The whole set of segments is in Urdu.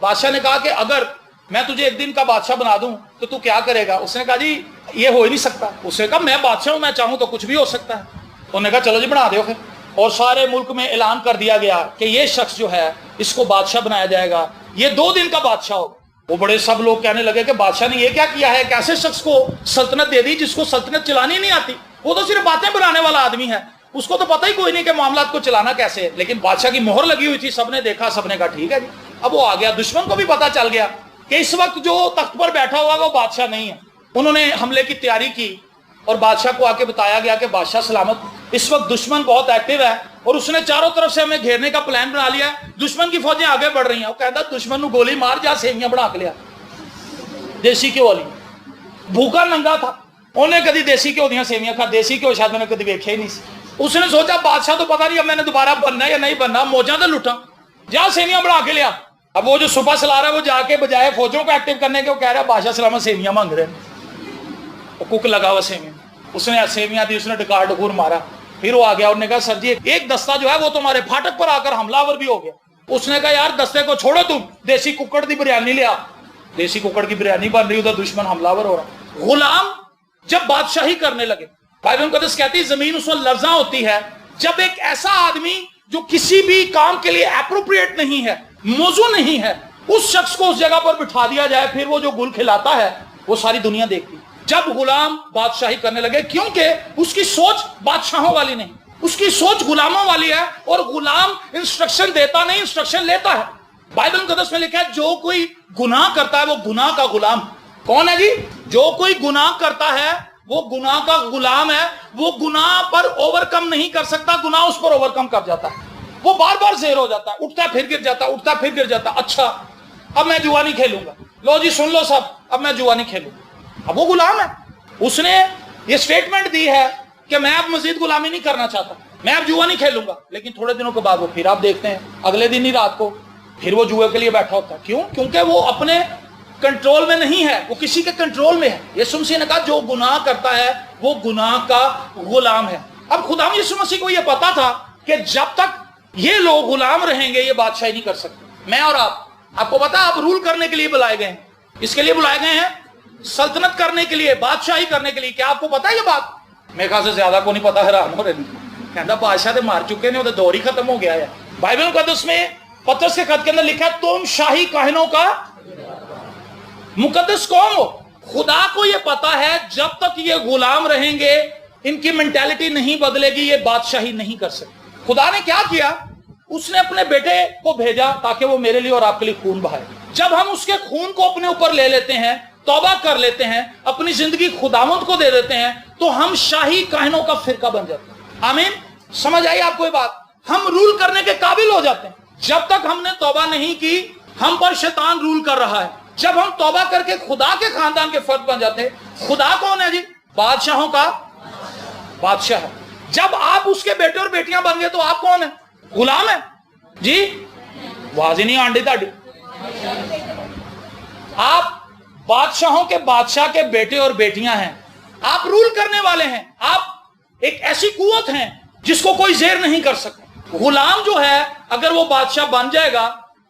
بادشاہ نے کہا کہ اگر میں تجھے ایک دن کا بادشاہ بنا دوں تو تو کیا کرے گا؟ اس نے کہا جی یہ ہو ہی نہیں سکتا. اس نے کہا میں بادشاہ ہوں, میں چاہوں تو کچھ بھی ہو سکتا ہے. انہوں نے کہا چلو جی بنا دو پھر. اور سارے ملک میں اعلان کر دیا گیا کہ یہ شخص جو ہے اس کو بادشاہ بنایا جائے گا, یہ 2 دن کا بادشاہ ہوگا. وہ بڑے سب لوگ کہنے لگے کہ بادشاہ نے یہ کیا کیا ہے, کیسے شخص کو سلطنت دے دی جس کو سلطنت چلانی نہیں آتی, وہ تو صرف باتیں بنانے والا آدمی ہے, اس کو تو پتہ ہی کوئی نہیں کہ معاملات کو چلانا کیسے ہے. لیکن بادشاہ کی مہر لگی ہوئی تھی, سب نے دیکھا, سب نے کہا ٹھیک ہے جی. اب وہ آ گیا, دشمن کو بھی پتا چل گیا کہ اس وقت جو تخت پر بیٹھا ہوا وہ بادشاہ نہیں ہے. انہوں نے حملے کی تیاری کی اور بادشاہ کو آ کے بتایا گیا کہ بادشاہ سلامت, اس وقت دشمن بہت ایکٹیو ہے اور اس نے چاروں طرف سے ہمیں گھیرنے کا پلان بنا لیا ہے, دشمن کی فوجیں آگے بڑھ رہی ہیں. وہ کہتا دشمن کو گولی مار, جا سیویاں بنا کے لیا, دیسی گھیو والی. بھوکا ننگا تھا, انہیں کدی دیسی گھیو دیاں سیویاں کھا, دیسی گھیو شاید میں نے کدی ویکھیا ہی نہیں سی. اس نے سوچا بادشاہ تو پتہ نہیں اب میں نے دوبارہ بننا یا نہیں بننا, موجاں تو لٹا, جا سیویاں بنا کے لیا. اب وہ جو صبح سلا رہا ہے وہ جا کے بجائے فوجوں کو ایکٹیو کرنے کے وہ کہہ رہا ہے بادشاہ سلامت سیویاں مانگ رہے ہیں. وہ کوک لگا ہوا سیویاں, اس نے سیویاں دی, اس نے ڈکار ڈکور مارا. پھر وہ آ گیا اور نے کہا سر جی ایک دستہ جو ہے وہ تمہارے پھاٹک پر آ کر حملہ آور بھی ہو گیا. اس نے کہا یار دستے کو چھوڑو, تم دیسی ککڑ دی بریانی لیا. دیسی ککڑ کی بریانی بن رہی, ادھر دشمن حملہ آور ہو رہا. غلام جب بادشاہی کرنے لگے, بائبل مقدس کہتی ہے زمین اس وقت لرزاں ہوتی ہے جب ایک ایسا آدمی جو کسی بھی کام کے لیے اپروپریٹ نہیں ہے, موزوں نہیں ہے, اس شخص کو اس جگہ پر بٹھا دیا جائے, پھر وہ جو گل کھلاتا ہے وہ ساری دنیا دیکھتی. جب غلام بادشاہی کرنے لگے, کیونکہ اس کی سوچ بادشاہوں والی نہیں, اس کی سوچ غلاموں والی ہے, اور غلام انسٹرکشن دیتا نہیں, انسٹرکشن لیتا ہے. بائبل مقدس میں لکھا ہے جو کوئی گناہ کرتا ہے وہ گناہ کا غلام. کون ہے جی؟ جو کوئی گناہ کرتا ہے وہ گناہ کا غلام ہے. وہ گناہ پر اوورکم نہیں کر سکتا, گناہ اس پر اوورکم کر جاتا ہے. وہ بار بار زہر ہو جاتا ہے, اٹھتا ہے پھر گر جاتا ہے, اٹھتا ہے پھر گر جاتا ہے. اچھا اب میں جوا نہیں کھیلوں گا, لو جی سن لو سب, اب میں جوا نہیں کھیلوں گا. اب وہ غلام ہے, اس نے یہ سٹیٹمنٹ دی ہے کہ میں اب مزید غلامی نہیں کرنا چاہتا, میں اب جوا نہیں کھیلوں گا. لیکن تھوڑے دنوں کے بعد وہ پھر آپ دیکھتے ہیں اگلے دن ہی رات کو پھر وہ جوئے کے لیے بیٹھا ہوتا ہے. کیوں؟ کیونکہ وہ اپنے کنٹرول میں نہیں ہے, وہ کسی کے کنٹرول میں ہے. یسوع مسیح نے کہا جو گناہ کرتا ہے وہ گناہ کا غلام ہے. اب خدا یسوع مسیح کو یہ پتا تھا کہ جب تک یہ لوگ غلام رہیں گے یہ بادشاہی نہیں کر سکتے. میں اور آپ کو پتا آپ رول کرنے کے لیے بلائے گئے ہیں, اس کے لیے بلائے گئے ہیں سلطنت کرنے کے لیے, بادشاہی کرنے کے لیے. کیا آپ کو پتا ہے یہ بات؟ میرے خیال سے زیادہ کو نہیں پتا, حیران ہو رہے ہیں. کہتا بادشاہ تو مار چکے ہیں, وہ تو دور ہی ختم ہو گیا ہے. بائبل مقدس میں پترس کے خط کے اندر لکھا ہے تم شاہی کاہنوں کا مقدس قوم ہو. خدا کو یہ پتا ہے جب تک یہ غلام رہیں گے ان کی مینٹیلٹی نہیں بدلے گی, یہ بادشاہی نہیں کر سکتے. خدا نے کیا کیا؟ اس نے اپنے بیٹے کو بھیجا تاکہ وہ میرے لیے اور آپ کے لیے خون بہائے. جب ہم اس کے خون کو اپنے اوپر لے لیتے ہیں, توبہ کر لیتے ہیں, اپنی زندگی خداوند کو دے دیتے ہیں, تو ہم شاہی کاہنوں کا فرقہ بن جاتے ہیں. آمین. سمجھ آئی آپ کو یہ بات؟ ہم رول کرنے کے قابل ہو جاتے ہیں. جب تک ہم نے توبہ نہیں کی ہم پر شیطان رول کر رہا ہے. جب ہم توبہ کر کے خدا کے خاندان کے فرد بن جاتے ہیں. خدا کون ہے جی؟ بادشاہوں کا بادشاہ ہے. جب آپ اس کے بیٹے اور بیٹیاں بن گئے تو آپ کون ہیں؟ غلام ہیں جی. واضح نہیں آنڈی تاڑی. آپ بادشاہوں کے بادشاہ کے بیٹے اور بیٹیاں ہیں, آپ رول کرنے والے ہیں, آپ ایک ایسی قوت ہیں جس کو کوئی زیر نہیں کر سکتا. غلام جو ہے اگر وہ بادشاہ بن جائے گا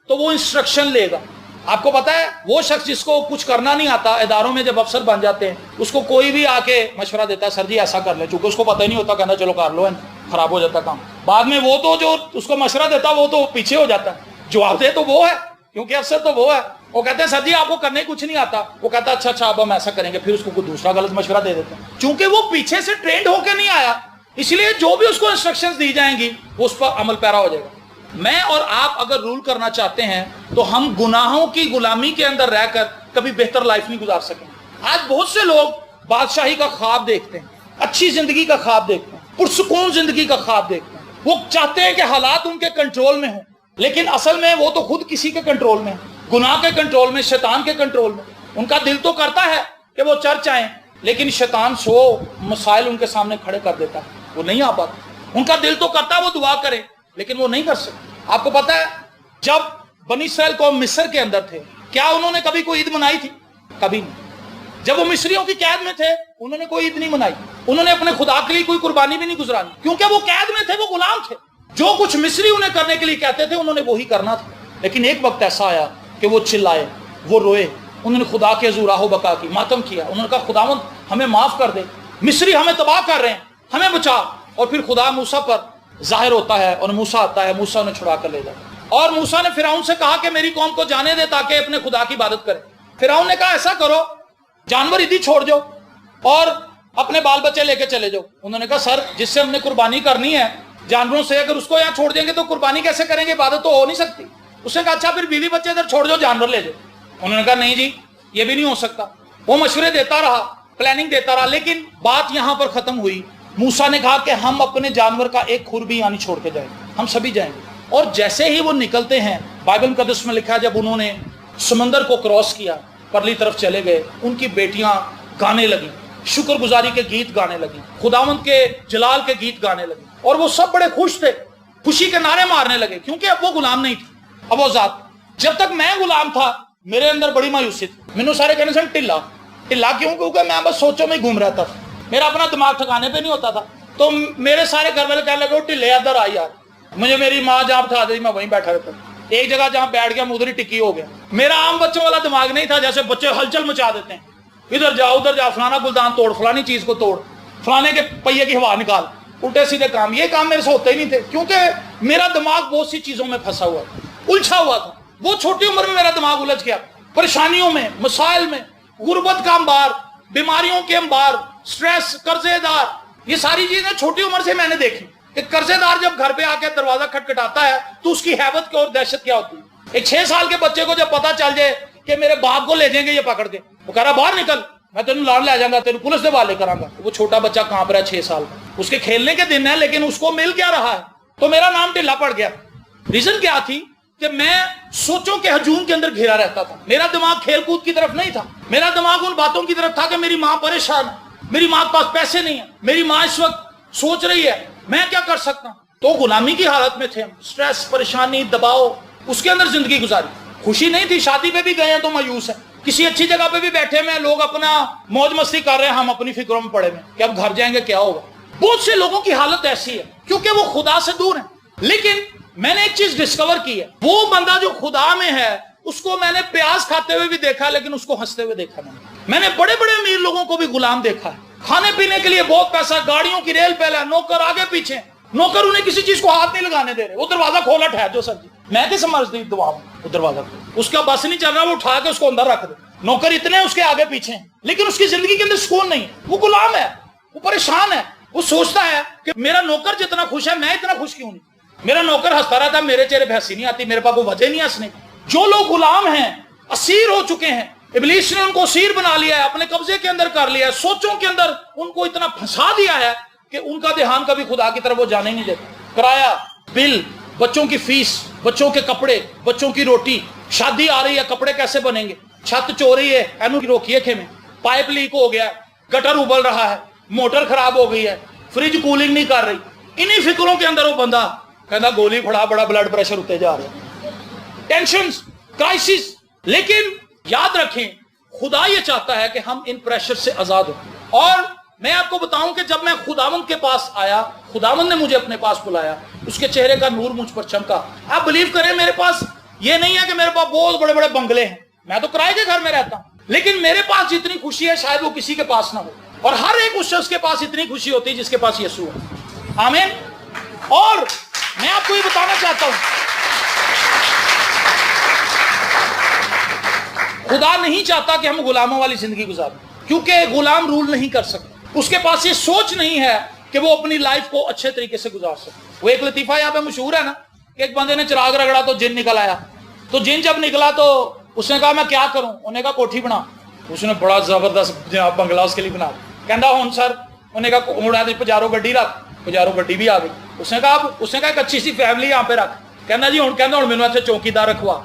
تو وہ انسٹرکشن لے گا. آپ کو پتا ہے وہ شخص جس کو کچھ کرنا نہیں آتا, اداروں میں جب افسر بن جاتے ہیں اس کو کوئی بھی آ کے مشورہ دیتا ہے سر جی ایسا کر لیں, چونکہ اس کو پتہ ہی نہیں ہوتا, کہنا چلو کر لو, خراب ہو جاتا کام. بعد میں وہ تو جو اس کو مشورہ دیتا وہ تو پیچھے ہو جاتا ہے, جواب دے تو وہ ہے کیونکہ افسر تو وہ ہے. وہ کہتے ہیں سر جی آپ کو کرنے کچھ نہیں آتا, وہ کہتا ہے اچھا اب ہم ایسا کریں گے, پھر اس کو کوئی دوسرا غلط مشورہ دے دیتے ہیں چونکہ وہ پیچھے سے ٹرینڈ ہو کے نہیں آیا. اس لیے جو بھی اس کو انسٹرکشنز دی جائیں گی وہ اس پر عمل پیرا ہو جائے گا. میں اور آپ اگر رول کرنا چاہتے ہیں تو ہم گناہوں کی غلامی کے اندر رہ کر کبھی بہتر لائف نہیں گزار سکیں. آج بہت سے لوگ بادشاہی کا خواب دیکھتے ہیں, اچھی زندگی کا خواب دیکھتے ہیں, پرسکون زندگی کا خواب دیکھتے ہیں. وہ چاہتے ہیں کہ حالات ان کے کنٹرول میں ہوں, لیکن اصل میں وہ تو خود کسی کے کنٹرول میں ہیں, گناہ کے کنٹرول میں, شیطان کے کنٹرول میں. ان کا دل تو کرتا ہے کہ وہ چرچ آئیں, لیکن شیطان 100 مسائل ان کے سامنے کھڑے کر دیتا ہے, وہ نہیں آ پاتا. ان کا دل تو کرتا ہے وہ دعا کرے, لیکن وہ نہیں کر سکتے. آپ کو پتا ہے جب بنی اسرائیل قوم مصر کے اندر تھے, کیا انہوں نے کبھی کوئی عید منائی تھی؟ کبھی نہیں. جب وہ مصریوں کی قید میں تھے انہوں نے کوئی عید نہیں منائی, انہوں نے اپنے خدا کے لیے کوئی قربانی بھی نہیں گزرانی, کیونکہ وہ قید میں تھے, وہ غلام تھے. جو کچھ مصری انہیں کرنے کے لیے کہتے تھے انہوں نے وہی کرنا تھا. لیکن ایک وقت ایسا آیا کہ وہ چلائے، وہ روئے. انہوں نے خدا کے حضور آہو بکا کی، ماتم کیا. انہوں نے کہا خداوند ہمیں معاف کر دے، مصری ہمیں تباہ کر رہے ہیں، ہمیں بچا. اور پھر خدا موسیٰ پر ظاہر ہوتا ہے اور موسیٰ آتا ہے، موسیٰ نے چھڑا کر لے جاتا. اور موسیٰ نے فرعون سے کہا کہ میری قوم کو جانے دے تاکہ اپنے خدا کی عبادت کرے. فرعون نے کہا ایسا کرو، جانور ادھی چھوڑ جاؤ اور اپنے بال بچے لے کے چلے جاؤ. انہوں نے کہا سر جس سے ہم نے قربانی کرنی ہے جانوروں سے، اگر اس کو یہاں چھوڑ دیں گے تو قربانی کیسے کریں گے، عبادت تو ہو نہیں سکتی. اس نے کہا اچھا پھر بیوی بچے ادھر چھوڑ جاؤ، جانور لے جاؤ. انہوں نے کہا نہیں جی یہ بھی نہیں ہو سکتا. وہ مشورے دیتا رہا، پلاننگ دیتا رہا، لیکن بات یہاں پر ختم ہوئی. موسیٰ نے کہا کہ ہم اپنے جانور کا ایک کھر بھی یہاں نہیں چھوڑ کے جائیں گے، ہم سبھی جائیں گے. اور جیسے ہی وہ نکلتے ہیں، بائبل مقدس میں لکھا ہے جب انہوں نے سمندر کو کراس کیا، پرلی طرف چلے گئے، ان کی بیٹیاں گانے لگیں، شکر گزاری کے گیت گانے لگیں، خداوند کے جلال کے گیت گانے لگیں. اور وہ سب بڑے خوش تھے، خوشی کے نعرے مارنے لگے، کیونکہ اب وہ غلام نہیں تھے. اب وہ ذات، جب تک میں غلام تھا میرے اندر بڑی مایوسی تھی. مینوں سارے کہنے سن ٹلا ٹلا کیوں، کیونکہ میں بس سوچوں میں گھوم رہتا تھا، میرا اپنا دماغ ٹھکانے پہ نہیں ہوتا تھا. تو میرے سارے گھر والے کہنے لگے ٹلے ادھر آئی یار. مجھے میری ماں جہاں بٹھا دی میں وہیں بیٹھا رہتا. ایک جگہ جہاں بیٹھ گیا میں ادھر ہی ٹکی ہو گیا. میرا عام بچوں والا دماغ نہیں تھا جیسے بچے ہلچل مچا دیتے ہیں، ادھر جا ادھر جا، فلانا گلدان توڑ، فلانی چیز کو توڑ، فلانے کے پہیے کی ہوا نکال، الٹے سیدھے کام. یہ کام میرے سے ہوتے ہی نہیں تھے کیونکہ میرا دماغ بہت سی چیزوں میں پھنسا ہوا تھا، الجھا ہوا تھا. وہ چھوٹی عمر میں میرا دماغ الجھ گیا، پریشانیوں میں، مسائل میں، غربت کا انبار، بیماریوں کے انبار، سٹریس، قرضے دار. یہ ساری چیزیں چھوٹی عمر سے میں نے دیکھی کہ قرضے دار جب گھر پہ آ کے دروازہ کھٹکھٹاتا ہے تو اس کی ہیبت اور دہشت کیا ہوتی ہے. ایک 6 سال کے بچے کو جب پتا چل جائے کہ میرے باپ کو لے جائیں گے یہ پکڑ کے، وہ کہہ رہا باہر نکل، میں تینوں لاڑ لے جاؤں گا، تینوں پولیس سے لے کر آؤں گا. وہ چھوٹا بچہ کانپ رہا ہے 6 سال کا، اس کے کھیلنے کے دن ہے لیکن اس کو مل کیا رہا ہے. تو میرا نام ٹھلا پڑ گیا. ریزن کیا تھی کہ میں سوچوں کے ہجوم کے اندر گھرا رہتا تھا. میرا دماغ کھیل کود کی طرف نہیں تھا، میرا دماغ ان باتوں کی طرف تھا کہ میری ماں پریشان ہے، میری ماں کے پاس پیسے نہیں ہیں، میری ماں اس وقت سوچ رہی ہے میں کیا کر سکتا ہوں. تو غلامی کی حالت میں تھے ہم، سٹریس، پریشانی، دباؤ، اس کے اندر زندگی گزاری. خوشی نہیں تھی. شادی پہ بھی گئے ہیں تو مایوس ہیں، کسی اچھی جگہ پہ بھی بیٹھے ہوئے ہیں، لوگ اپنا موج مستی کر رہے ہیں، ہم اپنی فکروں میں پڑے ہوئے کہ اب گھر جائیں گے کیا ہوگا. بہت سے لوگوں کی حالت ایسی ہے کیونکہ وہ خدا سے دور ہیں. لیکن میں نے ایک چیز ڈسکور کی ہے، وہ بندہ جو خدا میں ہے اس کو میں نے پیاز کھاتے ہوئے بھی دیکھا لیکن اس کو ہنستے ہوئے دیکھا نہیں. میں نے بڑے بڑے امیر لوگوں کو بھی غلام دیکھا ہے، کھانے پینے کے لیے بہت پیسہ، گاڑیوں کی ریل پہلا، نوکر آگے پیچھے، نوکر انہیں کسی چیز کو ہاتھ نہیں لگانے دے رہے. وہ دروازہ کھولا ٹھہر جو سر جی، میں کیا سمجھتی دعا میں، وہ دروازہ اس کا بس نہیں چل رہا، وہ اٹھا کے اس کو اندر رکھ دے. نوکر اتنے اس کے آگے پیچھے ہیں لیکن اس کی زندگی کے اندر سکون نہیں ہے. وہ غلام ہے، وہ پریشان ہے. وہ سوچتا ہے کہ میرا نوکر جتنا خوش ہے میں اتنا خوش کیوں نہیں. میرا نوکر ہنستا رہتا ہے، میرے چہرے پہ ہنسی نہیں آتی، میرے پاس کوئی وجہ نہیں ہنسنے کی. جو لوگ غلام ہیں، اسیر ہو چکے ہیں، ابلیس نے ان کو اسیر بنا لیا ہے، اپنے قبضے کے اندر کر لیا ہے، سوچوں کے اندر ان کو اتنا پھنسا دیا ہے کہ ان کا دھیان کبھی خدا کی طرف وہ جانے نہیں دیتا. کرایہ، بل، بچوں کی فیس، بچوں کے کپڑے، بچوں کی روٹی، شادی آ رہی ہے، کپڑے کیسے بنیں گے، چھت چوری ہے، اینو کی روکیے کھے میں، پائپ لیک ہو گیا، گٹر ابل رہا ہے، موٹر خراب ہو گئی ہے، فریج کولنگ نہیں کر رہی. انہی فکروں کے اندر وہ بندہ کہنا گولی پھڑا، بڑا بلڈ پریشر ہوتے جا رہا ہے، ٹینشنز، کرائسس. لیکن یاد رکھیں خدا یہ چاہتا ہے کہ ہم ان پریشر سے آزاد ہوں. اور میں آپ کو بتاؤں کہ جب میں خداوند کے پاس آیا، خداوند نے مجھے اپنے پاس بلایا، اس کے چہرے کا نور مجھ پر چمکا. آپ بلیو کریں میرے پاس یہ نہیں ہے کہ میرے پاس بہت بڑے بڑے بنگلے ہیں، میں تو کرائے کے گھر میں رہتا ہوں، لیکن میرے پاس جتنی خوشی ہے شاید وہ کسی کے پاس نہ ہو. اور ہر ایک اس شخص کے پاس اتنی خوشی ہوتی ہے جس کے پاس یسوع ہے. آمین. اور میں آپ کو یہ بتانا چاہتا ہوں خدا نہیں چاہتا کہ ہم غلاموں والی زندگی گزاریں، کیونکہ غلام رول نہیں کر سکتا. اس کے پاس یہ سوچ نہیں ہے کہ وہ اپنی لائف کو اچھے طریقے سے گزار سکے. وہ ایک لطیفہ یہاں پہ مشہور ہے نا کہ ایک بندے نے چراغ رگڑا تو جن نکل آیا. تو جن جب نکلا تو اس نے کہا میں کیا کروں، انہوں نے کہا کوٹھی بنا. اس نے بڑا زبردست بنگلہ اس کے لیے بنا. کہندا ہون سر، انہوں نے کہا اڑا دے پجارو گڈی رکھ. پجارو گڈی بھی آ گئی. اس نے کہا ایک اچھی سی فیملی یہاں پہ رکھ. کہنا جی ہوں مینوں ایتھے چوکیدار رکھوا.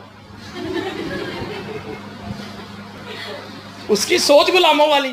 اس کی سوچ غلاموں والی.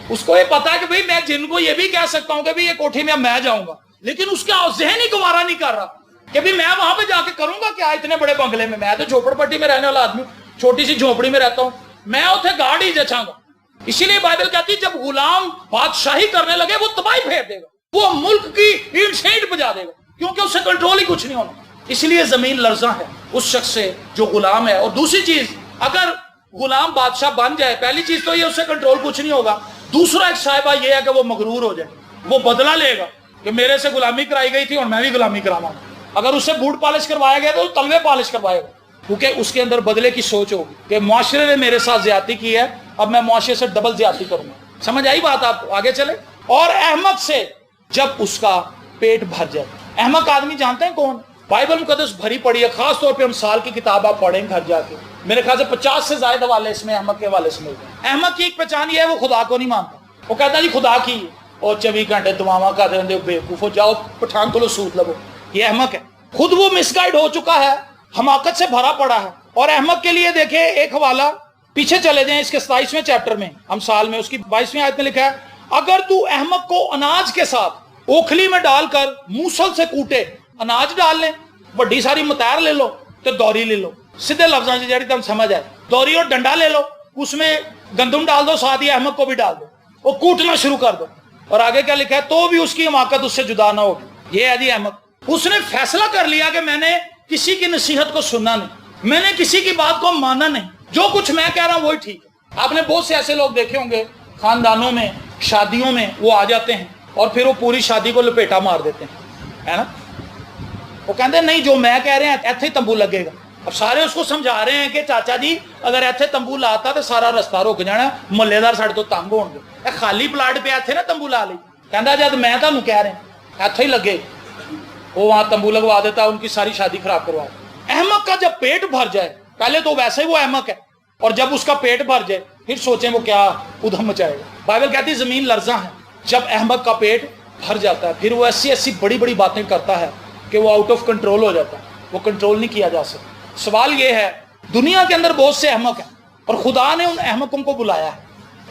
اس کو یہ پتا ہے کہ بھئی میں جن کو یہ بھی کہہ سکتا ہوں کہ بھئی یہ کوٹھی میں میں جاؤں گا، لیکن اس کا ذہن ہی گوارا نہیں کر رہا کہ بھئی میں وہاں پہ جا کے کروں گا کیا اتنے بڑے بنگلے میں. میں تو جھوپڑ پٹی میں رہنے والا آدمی، چھوٹی سی جھونپڑی میں رہتا ہوں، میں اتنے گاڑ ہی جچاں گا. اسی لیے بائبل کہتی ہے جب غلام بادشاہی کرنے لگے وہ تباہی پھیر دے گا، وہ ملک کی اینٹ سینٹ بجا دے گا، کیونکہ اس سے کنٹرول ہی کچھ نہیں ہونا. اس لیے زمین لرزاں ہے اس شخص سے جو غلام ہے. اور دوسری چیز، اگر غلام بادشاہ بن جائے، پہلی چیز تو یہ اس سے کنٹرول کچھ نہیں ہوگا. دوسرا ایک شائبہ یہ ہے کہ وہ مغرور ہو جائے، وہ بدلہ لے گا کہ میرے سے غلامی کرائی گئی تھی اور میں بھی غلامی کراواں. اگر اس سے بوٹ پالش کروایا گیا تو تلوے پالش کروائے گا، کیونکہ اس کے اندر بدلے کی سوچ ہوگی کہ معاشرے نے میرے ساتھ زیادتی کی ہے، اب میں معاشرے سے ڈبل زیادتی کروں گا. سمجھ آئی بات؟ آپ آگے چلے. اور احمق سے جب اس کا پیٹ بھر جائے. احمق آدمی جانتے ہیں کون؟ بائبل مقدس بھری پڑی ہے، خاص طور پہ امثال کی کتاب آپ پڑھیں گھر جا کے. میرے خیال سے 50 سے زائد حوالے اس میں احمق کے حوالے سے ملتے ہیں. احمق کی ایک پہچان یہ ہے، وہ خدا کو نہیں مانتا. وہ کہتا جی خدا کی اور 24 گھنٹے دعاواں کر رہے ہیں، بیوقوف ہو جاؤ پٹھان کو لو سود لگو. یہ احمق ہے، خود وہ مس گائیڈ ہو چکا ہے، حماقت سے بھرا پڑا ہے. اور احمق کے لیے دیکھیں ایک حوالہ پیچھے چلے جائیں، اس کے 27ویں چیپٹر میں امثال میں اس کی 22ویں آیت میں لکھا ہے، اگر تو احمق کو اناج کے ساتھ اوکھلی میں ڈال کر موصل سے کوٹے. اناج ڈال لیں، بڑی ساری متیر لے لو تو دوری لے لو، سیدھے لفظوں سے جڑی تم سمجھ آئے. دوری اور ڈنڈا لے لو، اس میں گندم ڈال دو، ساتھ ہی احمق کو بھی ڈال دو، وہ کوٹنا شروع کر دو. اور آگے کیا لکھا ہے، تو بھی اس کی حماقت اس سے جدا نہ ہوگی. یہ ہے جی احمق. اس نے فیصلہ کر لیا کہ میں نے کسی کی نصیحت کو سننا نہیں، میں نے کسی کی بات کو ماننا نہیں، جو کچھ میں کہہ رہا ہوں وہی ٹھیک ہے. آپ نے بہت سے ایسے لوگ دیکھے ہوں گے خاندانوں میں، شادیوں میں وہ آ جاتے ہیں اور پھر وہ پوری شادی کو لپیٹا مار دیتے ہیں، ہے نا. وہ کہتے ہیں نہیں جو میں کہہ رہے ہیں ایتھے ہی تمبو لگے گا. اب سارے اس کو سمجھا رہے ہیں کہ چاچا جی اگر ایتھے تمبو لاتا تو سارا رستہ رک جانا، محلے دار ساڈے تو تنگ ہون گے، خالی پلاٹ پہ ایتھے نا تمبو لا لی. کہندا جد میں تانوں کہہ رہے ہیں ایتھے ہی لگے، وہ وہاں تمبو لگوا دیتا، ان کی ساری شادی خراب کروا. احمق کا جب پیٹ بھر جائے، پہلے تو ویسے ہی وہ احمق ہے، اور جب اس کا پیٹ بھر جائے پھر سوچیں وہ کیا ادھم مچائے گا. بائبل کہتی ہے زمین لرزاں ہے. جب احمق کا پیٹ بھر جاتا ہے پھر وہ ایسی ایسی بڑی بڑی باتیں کرتا ہے کہ وہ آؤٹ آف کنٹرول ہو جاتا ہے، وہ کنٹرول نہیں کیا جا سکتا. سوال یہ ہے، دنیا کے اندر بہت سے احمق ہیں اور خدا نے ان احمقوں کو بلایا ہے.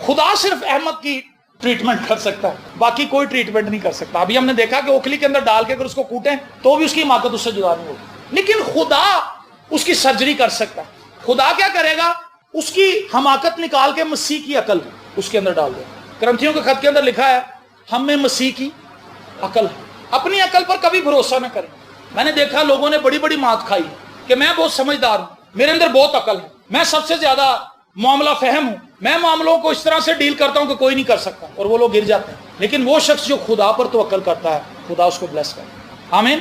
خدا صرف احمق کی ٹریٹمنٹ کر سکتا ہے، باقی کوئی ٹریٹمنٹ نہیں کر سکتا. ابھی ہم نے دیکھا کہ اوکھلی کے اندر ڈال کے اگر اس کو کوٹیں تو بھی اس کی حماقت اس سے جدا نہیں ہوگی، لیکن خدا اس کی سرجری کر سکتا ہے. خدا کیا کرے گا؟ اس کی حماقت نکال کے مسیح کی عقل اس کے اندر ڈال دے. کرنتھیوں کے خط کے اندر لکھا ہے ہم میں مسیح کی عقل ہے. اپنی عقل پر کبھی بھروسہ نہ کریں. میں نے دیکھا لوگوں نے بڑی بڑی مات کھائی کہ میں بہت سمجھدار ہوں، میرے اندر بہت عقل ہے، میں سب سے زیادہ معاملہ فہم ہوں، میں معاملوں کو اس طرح سے ڈیل کرتا ہوں کہ کوئی نہیں کر سکتا، اور وہ لوگ گر جاتے ہیں. لیکن وہ شخص جو خدا پر توکل کرتا ہے خدا اس کو بلیس کرے. آمین.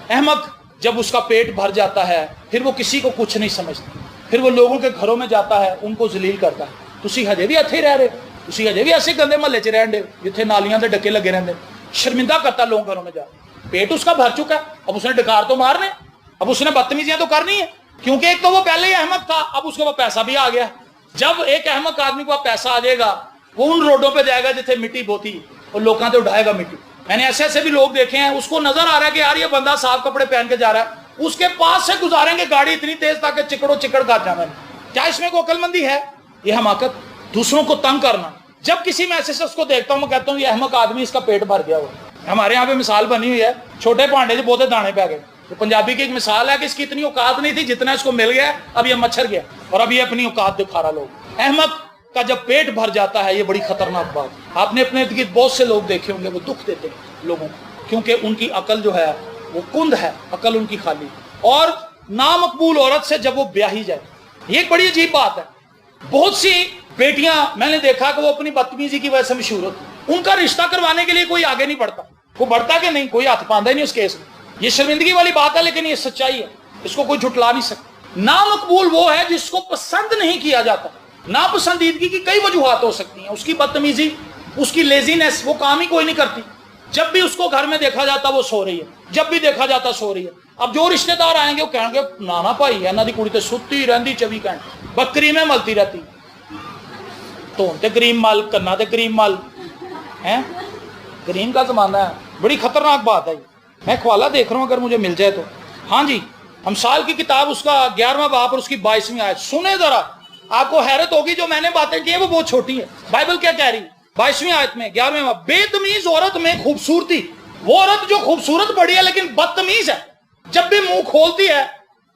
احمق جب اس کا پیٹ بھر جاتا ہے پھر وہ کسی کو کچھ نہیں سمجھتا، پھر وہ لوگوں کے گھروں میں جاتا ہے، ان کو ذلیل کرتا ہے. تسی ہجے بھی اتھے ہی رہ رہے، تسی ہجے بھی ایسے گندے محلے چ رہن دے جتھے نالیاں دے ڈکے لگے رہندے. شرمندہ کرتا لوگوں گھروں میں جا. پیٹ اس کا بھر چکا ہے، اب اس نے ڈکار تو مارنے، اب اس نے بدتمیزیاں تو کرنی ہے، کیونکہ ایک تو وہ پہلے ہی احمق تھا، اب اس کے پاس پیسہ بھی آ گیا. جب ایک احمق آدمی کو پیسہ آ جائے گا وہ ان روڈوں پہ جائے گا جتھے مٹی بوتی اور لوگاں تو اٹھائے گا مٹی. میں نے ایسے ایسے بھی لوگ دیکھے ہیں، اس کو نظر آ رہا ہے کہ یار یہ بندہ صاف کپڑے پہن کے جا رہا ہے، اس کے پاس سے گزاریں گے گاڑی اتنی تیز تاکہ چکڑوں چکڑ کاٹ جانا. کیا اس میں کوئی عقل مندی ہے؟ یہ حماقت، دوسروں کو تنگ کرنا. جب کسی میں ایسے شخص کو دیکھتا ہوں میں کہتا ہوں یہ احمق آدمی، اس کا پیٹ بھر گیا ہوا. ہمارے یہاں پہ مثال بنی ہوئی ہے، چھوٹے پانڈے سے بہتے دانے پہ گئے. تو پنجابی کی ایک مثال ہے کہ اس کی اتنی اوقات نہیں تھی جتنا اس کو مل گیا، اب یہ مچھر گیا اور اب یہ اپنی اوقات دکھا رہا. لوگ احمق کا جب پیٹ بھر جاتا ہے یہ بڑی خطرناک بات. آپ نے اپنے ارد گرد بہت سے لوگ دیکھے ہوں گے وہ دکھ دیتے ہیں لوگوں کو، کیونکہ ان کی عقل جو ہے وہ کند ہے، عقل ان کی خالی. اور نامقبول عورت سے جب وہ بیاہی جائے، یہ ایک بڑی عجیب بات ہے. بہت سی بیٹیاں میں نے دیکھا کہ وہ اپنی بدتمیزی کی وجہ سے مشہور ہوتی، ان کا رشتہ کروانے کے لیے کوئی آگے نہیں بڑھتا. وہ بڑھتا کہ نہیں، کوئی ہاتھ پاندہ ہی نہیں اس کیس میں. یہ شرمندگی والی بات ہے لیکن یہ سچائی ہے، اس کو کوئی جھٹلا نہیں سکتا. نامقبول وہ ہے جس کو پسند نہیں کیا جاتا. ناپسندیدگی کی کئی وجوہات ہو سکتی ہیں، اس کی بدتمیزی، اس کی لیزینس، وہ کام ہی کوئی نہیں کرتی. جب بھی اس کو گھر میں دیکھا جاتا وہ سو رہی ہے، جب بھی دیکھا جاتا سو رہی ہے. اب جو رشتہ دار آئیں گے وہ کہیں گے نانا بھائی ہے نا دی کڑی تے ستی رہندی 24 گھنٹے بکری میں ملتی رہتی، تو تے کریم مل کرنا تے کریم مل ہیں. کریم کا زمانہ ہے، بڑی خطرناک بات ہے. میں حوالہ دیکھ رہا ہوں اگر مجھے مل جائے تو. ہاں جی، امثال کی کتاب اس کا 11واں باب اور اس کی 22ویں آیت سنیں ذرا، آپ کو حیرت ہوگی. جو میں نے باتیں کی ہیں وہ بہت چھوٹی ہے. بائبل کیا کہہ رہی؟ 22ویں آیت میں 11ویں باب، بے تمیز عورت میں خوبصورتی. وہ عورت جو خوبصورت بڑی ہے لیکن بدتمیز ہے، جب بھی منہ کھولتی ہے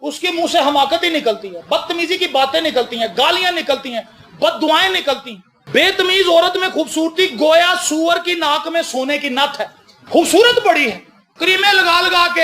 اس کے منہ سے حماقت ہی نکلتی ہے، بدتمیزی کی باتیں نکلتی ہیں، گالیاں نکلتی ہیں، بد دعائیں نکلتی ہیں. بے تمیز عورت میں خوبصورتی گویا سور کی ناک میں سونے کی نت ہے. خوبصورت بڑی ہے، کریمیں لگا لگا کے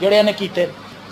ਜਿਹੜੇ ਇਹਨੇ ਕੀਤੇ,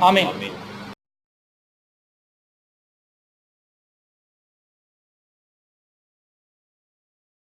آمین.